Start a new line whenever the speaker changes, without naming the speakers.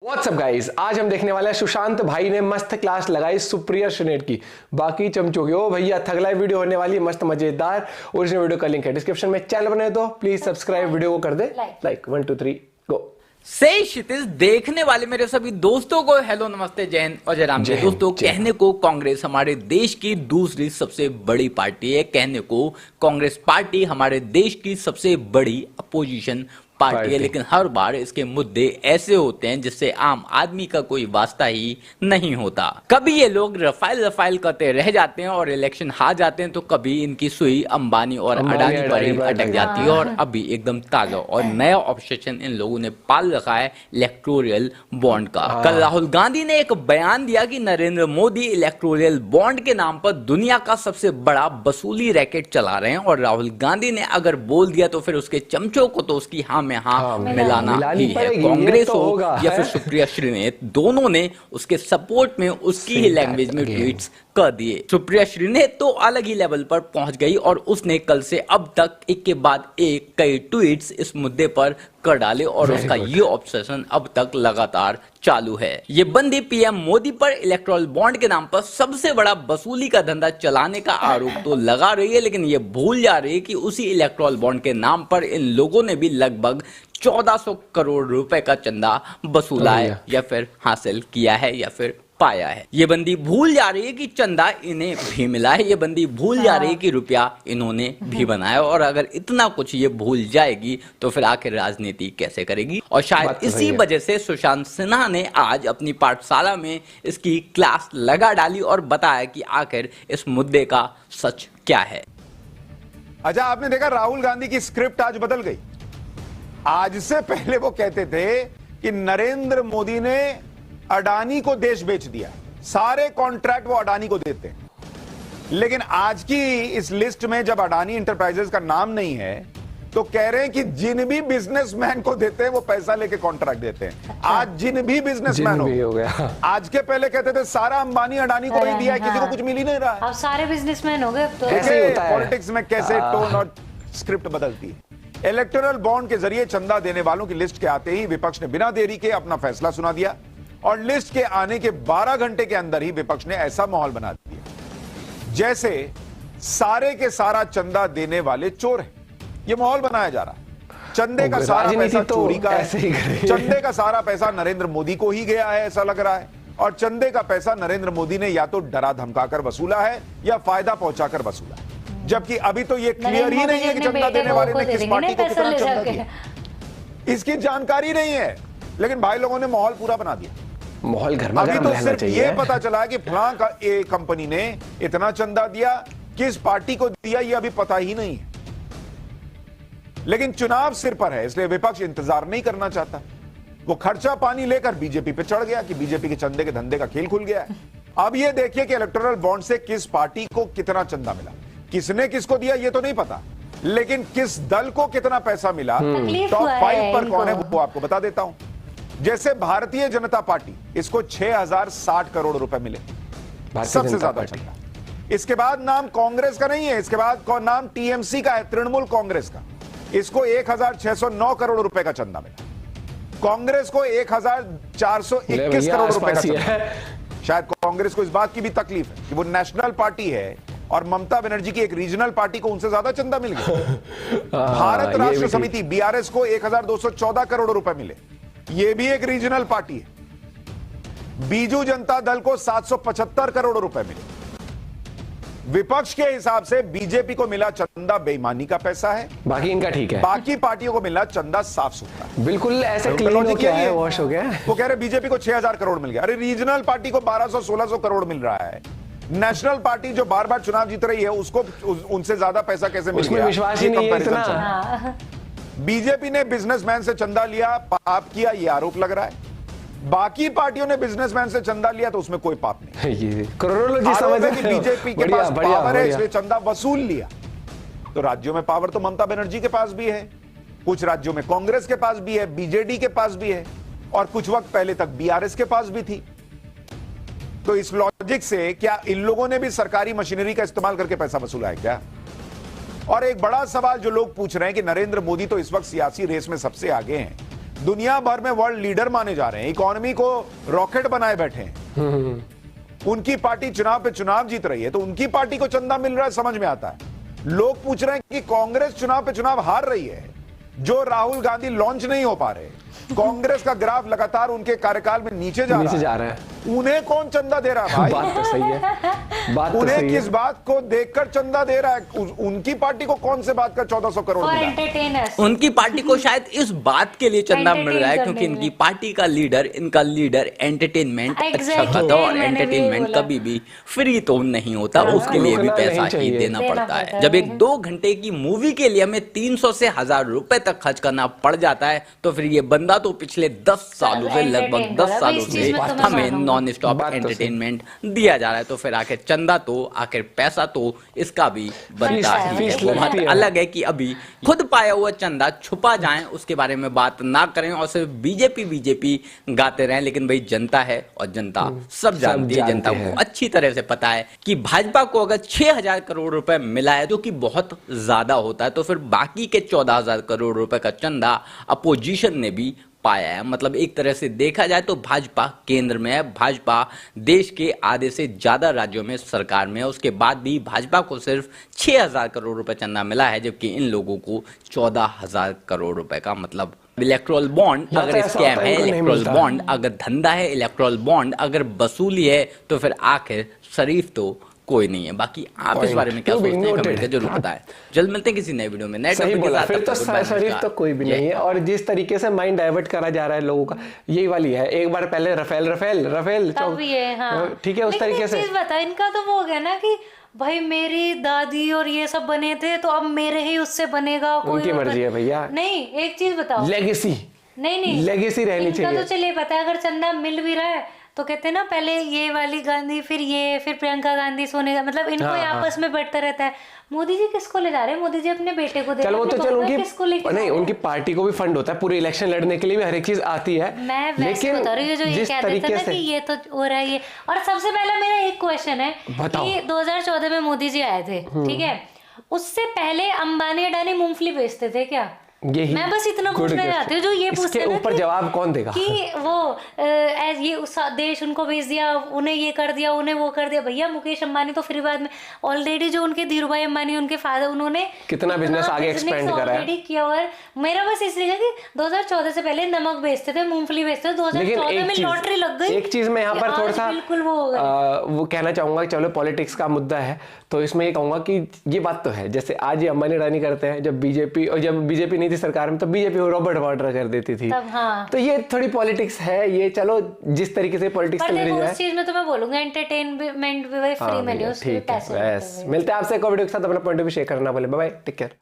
WhatsApp guys, आज हम देखने वाले हैं सुशांत भाई ने मस्त क्लास लगाई सुप्रिया श्रीनेट की बाकी चमचों की। ओ भैया थगलाई वीडियो होने वाली है, मस्त मजेदार। ओरिजिनल वीडियो का लिंक है डिस्क्रिप्शन में। चैनल बने तो प्लीज सब्सक्राइब, वीडियो को कर दे लाइक। 1 2 3 गो।
से क्षितिज देखने वाले मेरे सभी दोस्तों को हेलो नमस्ते जय हिंद और जय राम। जय दोस्तों, कहने को कांग्रेस हमारे देश की दूसरी सबसे बड़ी पार्टी है। कहने को कांग्रेस पार्टी हमारे देश की सबसे बड़ी अपोजिशन पार्टी है, लेकिन हर बार इसके मुद्दे ऐसे होते हैं जिससे आम आदमी का कोई वास्ता ही नहीं होता। कभी ये लोग रफाइल करते रह जाते हैं और इलेक्शन हार जाते हैं, तो कभी इनकी सुई अंबानी और अडानी पर ही अटक जाती है। और अभी एकदम ताजा और नया ऑब्सेशन इन लोगों ने पाल रखा है इलेक्टोरल बॉन्ड का। कल राहुल गांधी ने एक बयान दिया कि नरेंद्र मोदी इलेक्टोरल बॉन्ड के नाम पर दुनिया का सबसे बड़ा वसूली रैकेट चला रहे हैं। और राहुल गांधी ने अगर बोल दिया तो फिर उसके चमचों को तो उसकी मिलाना ही है। कांग्रेस हो या फिर सुप्रिया श्रीनेत, दोनों ने उसके सपोर्ट में उसकी ही लैंग्वेज में ट्वीट्स कर दिए। सुप्रिया श्रीनेत तो अलग ही लेवल पर पहुंच गई और उसने कल से अब तक एक के बाद एक कई ट्वीट्स इस मुद्दे पर कर डाले और उसका ये ऑब्सेशन अब तक लगातार चालू है। ये बंदी पीएम मोदी पर इलेक्टोरल बॉन्ड के नाम पर सबसे बड़ा वसूली का धंधा चलाने का आरोप तो लगा रही है, लेकिन ये भूल जा रही है कि उसी इलेक्टोरल बॉन्ड के नाम पर इन लोगों ने भी लगभग 1400 करोड़ रुपए का चंदा वसूला है या फिर हासिल किया है या फिर पाया है। ये बंदी भूल जा रही है कि चंदा इन्हें भी मिला है। ये बंदी भूल जा रही है कि रुपया इन्होंने भी बनाया। और अगर इतना कुछ ये भूल जाएगी तो फिर आखिर राजनीति कैसे करेगी। और शायद इसी वजह से सुशांत सिन्हा ने आज अपनी पाठशाला में इसकी क्लास लगा डाली और बताया कि आखिर इस मुद्दे का सच क्या है।
अच्छा, आपने देखा राहुल गांधी की स्क्रिप्ट आज बदल गई। आज से पहले वो कहते थे कि नरेंद्र मोदी ने अडानी को देश बेच दिया, सारे कॉन्ट्रैक्ट वो अडानी को देते हैं। लेकिन आज की इस लिस्ट में जब अडानी इंटरप्राइजेस का नाम नहीं है तो कह रहे हैं कि जिन भी बिजनेसमैन को देते हैं वो पैसा लेके कॉन्ट्रैक्ट देते हैं। आज जिन भी बिजनेसमैन हो गया। आज के पहले कहते थे सारा अंबानी अडानी को ही दिया है, किसी को कुछ मिल ही नहीं रहा है।
अब सारे बिजनेसमैन हो गए। अब तो
पॉलिटिक्स में कैसे टोन और स्क्रिप्ट बदलती है। इलेक्टोरल बॉन्ड के जरिए चंदा देने वालों की लिस्ट के आते ही विपक्ष ने बिना देरी के अपना फैसला सुना दिया और लिस्ट के आने के 12 घंटे के अंदर ही विपक्ष ने ऐसा माहौल बना दिया जैसे सारे के सारा चंदा देने वाले चोर हैं। यह माहौल बनाया जा रहा है। चंदे का सारा पैसा चोरी का है। चंदे का सारा पैसा नरेंद्र मोदी को ही गया है ऐसा लग रहा है। और चंदे का पैसा नरेंद्र मोदी ने या तो डरा धमकाकर वसूला है या फायदा पहुंचाकर वसूला है। जबकि अभी तो यह क्लियर ही नहीं है कि चंदा देने वाले ने किस पार्टी को कितना चंदा दिया, इसकी जानकारी नहीं है। लेकिन भाई लोगों ने माहौल पूरा बना दिया।
माहौल गर्मा
अभी
गर्म
तो
रहना
सिर्फ
चाहिए।
ये पता चला कि फलां का एक कंपनी ने इतना चंदा दिया, किस पार्टी को दिया ये अभी पता ही नहीं है। लेकिन चुनाव सिर पर है, इसलिए विपक्ष इंतजार नहीं करना चाहता। वो खर्चा पानी लेकर बीजेपी पे चढ़ गया कि बीजेपी के चंदे के धंधे का खेल खुल गया है। अब ये देखिए कि इलेक्टोरल बॉन्ड से किस पार्टी को कितना चंदा मिला, किसने किसको दिया ये तो नहीं पता, लेकिन किस दल को कितना पैसा मिला, टॉप 5 पर कौन है वो आपको बता देता हूं। जैसे भारतीय जनता पार्टी, इसको 6060 करोड़ रुपए मिले, सबसे ज्यादा चंदा। इसके बाद नाम कांग्रेस का नहीं है, इसके बाद नाम टीएमसी का है, तृणमूल कांग्रेस का। इसको 1609 करोड़ रुपए का चंदा मिला। कांग्रेस को 1421 करोड़ रुपए का चंदा। शायद कांग्रेस को इस बात की भी तकलीफ है कि वो नेशनल पार्टी है और ममता बनर्जी की एक रीजनल पार्टी को उनसे ज्यादा चंदा मिल गया। भारत राष्ट्र समिति बीआरएस को 1214 करोड़ रुपए मिले, यह भी एक रीजनल पार्टी है। बीजू जनता दल को 775 करोड़ रुपए मिले। विपक्ष के हिसाब से बीजेपी को मिला चंदा बेईमानी का पैसा है, बाकी इनका ठीक है। बाकी पार्टियों को मिला चंदा साफ सुथरा,
बिल्कुल ऐसे क्लीन हो गया है, वॉश हो गया।
वो कह रहे बीजेपी को 6000 करोड़ मिल गया। अरे रीजनल पार्टी को 1200-1600 करोड़ मिल रहा है। नेशनल पार्टी जो बार बार चुनाव जीत रही है उसको उनसे ज्यादा पैसा कैसे मिल गया?
विश्वास ही नहीं है इतना।
बीजेपी ने बिजनेसमैन से चंदा लिया, पाप किया, यह आरोप लग रहा है। बाकी पार्टियों ने बिजनेसमैन से चंदा लिया तो उसमें कोई पाप नहीं।
करोड़ों समझ
कि बीजेपी के पास पावर है इसलिए चंदा वसूल लिया। तो राज्यों में पावर तो ममता बनर्जी के पास भी है, कुछ राज्यों में कांग्रेस के पास भी है, बीजेडी के पास भी है और कुछ वक्त पहले तक बीआरएस के पास भी थी। तो इस लॉजिक से क्या इन लोगों ने भी सरकारी मशीनरी का इस्तेमाल करके पैसा वसूला है क्या? और एक बड़ा सवाल जो लोग पूछ रहे हैं कि नरेंद्र मोदी तो इस वक्त सियासी रेस में सबसे आगे हैं, दुनिया भर में वर्ल्ड लीडर माने जा रहे हैं, इकोनॉमी को रॉकेट बनाए बैठे हैं। उनकी पार्टी चुनाव पे चुनाव जीत रही है तो उनकी पार्टी को चंदा मिल रहा है, समझ में आता है। लोग पूछ रहे हैं कि कांग्रेस चुनाव पे चुनाव हार रही है, जो राहुल गांधी लॉन्च नहीं हो पा रहे, कांग्रेस का ग्राफ लगातार उनके कार्यकाल में नीचे जा रहा है। उन्हें कौन चंदा दे रहा है भाई?
बात तो सही है, बात तो
उन्हें
सही
किस
है।
बात को देखकर चंदा दे रहा है? उनकी पार्टी को कौन से बात का 1400 करोड़
फॉर
मिला?
एंटरटेनर्स।
उनकी पार्टी को शायद इस बात के लिए चंदा मिल रहा है
Entertain
क्योंकि
करने
इनकी
में।
पार्टी का लीडर, इनका लीडर एंटरटेनमेंट अच्छा
Exactly,
खाता है और
मैंने भी
एंटरटेनमेंट
बोला।
कभी भी फ्री तो नहीं होता,
हाँ,
उसके लिए भी
रुकना
पैसा
नहीं
ही
चाहिए।
देना
देना
पड़ता है।
पड़ता
जब
है।
एक 2 घंटे की मूवी के लिए हमें 300 से 1000 रुपए तक खर्च करना पड़ जाता है तो फिर ये बंदा तो पिछले 10 सालों से, लगभग
entertain
10
कर रहा है।
सालों
इस चीज में
से
तो मैं
हमें
मानूंगा।
नॉन स्टॉप
बात तो सही।
एंटरटेनमेंट दिया जा रहा है, तो फिर आखिर चंदा तो, आखिर पैसा तो इसका भी बनता ही है।
फीस
वो
लगती
बात
है।
अलग है कि अभी खुद पाया हुआ चंदा छुपा जाए उसके बारे में बात ना करें और सिर्फ बीजेपी गाते रहें, लेकिन भाई जनता है और जनता सब जानती है, जनता
जानते हैं।
को अच्छी तरह से पता है कि भाजपा को अगर 6000 करोड़ रुपए मिला है जो कि बहुत ज्यादा होता है, तो फिर बाकी के 14000 करोड़ रुपए का चंदा अपोजिशन ने भी पाया है। मतलब एक तरह से देखा जाए तो भाजपा केंद्र में है, भाजपा देश के आधे से ज्यादा राज्यों में सरकार में है, उसके बाद भी भाजपा को सिर्फ 6000 करोड़ रुपए चंदा मिला है, जबकि इन लोगों को 14000 करोड़ रुपए का, मतलब इलेक्ट्रल बॉन्ड
या
अगर
तो ऐसा
स्कैम
होता है,
है,
इनको नहीं
इलेक्ट्रल
मिलता।
बॉन्ड अगर धंधा है, इलेक्ट्रल बॉन्ड अगर वसूली है, तो फिर आखिर शरीफ तो कोई नहीं है। बाकी आप इस बारे में क्या
To be
सोचते हैं, कमेंट
noted।
करके जरूर बताएं। जल्द मिलते हैं किसी नए वीडियो में, नए
सही
टॉपिक के
बोला,
साथ।
फिर
तब
तो
तक goodbye,
शरीफ
नमस्कार।
तो कोई भी
जय
नहीं है। और जिस तरीके से माइंड डाइवर्ट करा जा रहा है लोगों का, यही वाली है। एक बार पहले रफेल रफेल रफेल
तब ये, हाँ।
ठीक है, उस
लेकिन
तरीके
एक
से
चीज बता, इनका तो वो हो गया ना कि भाई मेरी दादी और ये सब बने थे तो अब मेरे ही उससे बनेगा। कोई
उनकी
और
मर्जी है भैया।
नहीं, एक चीज बताओ,
लेगेसी
नहीं
लेगेसी रहनी
इनका
चाहिए।
तो चलिए पता है, अगर चंदा मिल भी रहा है तो कहते हैं ना, पहले ये वाली गांधी, फिर ये, फिर प्रियंका गांधी, सोनिया, मतलब इनको
हाँ,
आपस में बढ़ता रहता है। मोदी जी किसको ले जा रहे हैं? मोदी जी अपने बेटे को दे
चल
रहे
वो
हैं,
तो
अपने
चल
बहू को
उनकी
किसको लेके जा
नहीं,
रहे हैं?
उनकी पार्टी को भी फंड होता है, पूरे इलेक्शन लड़ने के लिए भी हर एक चीज आती है।
मैं वैसे बता रही हूँ जो ये
जिस
कहते थे
तरीके
ना
से
कि ये तो हो रहा है ये। और सबसे पहला मेरा एक क्वेश्चन है
बताओ।
कि 2014 में मोदी जी आए थे, ठीक है, उससे पहले अंबानी अडानी मूंगफली बेचते थे क्या?
यही
मैं बस इतना
good
पूछना
question।
चाहती हूँ, जो ये पूछते
इसके
हैं ना
ऊपर
कि-
जवाब कौन देगा?
कि वो ये उस देश उनको भेज दिया, उन्हें ये कर दिया, उन्हें वो कर दिया। भैया मुकेश अंबानी तो फिर बाद में ऑलरेडी, जो उनके धीरू भाई अंबानी, उनके फादर, उन्होंने
कितना business आगे expand करा है।
ऑलरेडी किया। और मेरा बस इसलिए कि 2014 से पहले नमक बेचते थे, मूंगफली बेचते थे,
लेकिन
2014 में लॉटरी लग गई।
एक चीज मैं यहाँ
कि
पर थोड़ा
आज
सा
बिल्कुल वो हो गए।
वो कहना चाहूंगा कि चलो पॉलिटिक्स का मुद्दा है तो इसमें ये कहूंगा कि ये बात तो है, जैसे आज ये अंबानी अडानी करते हैं, जब बीजेपी, और जब बीजेपी नहीं थी सरकार में तो बीजेपी रॉबर्ट वाड्रा कर देती थी।
तब हाँ।
तो ये थोड़ी पॉलिटिक्स है, ये चलो जिस तरीके से पॉलिटिक्स
पर
चल रही
देखो
है।
उस चीज में तो मैं बोलूंगा एंटरटेनमेंट भी भाई फ्री
हाँ
में नहीं,
भैया,
उसमें
ठीक है,
पैसे लगते
बस
हैं।
मिलते हैं आपसे एक और वीडियो के साथ। अपना पॉइंट ऑफ व्यू शेयर करना बोले। Bye bye, take care.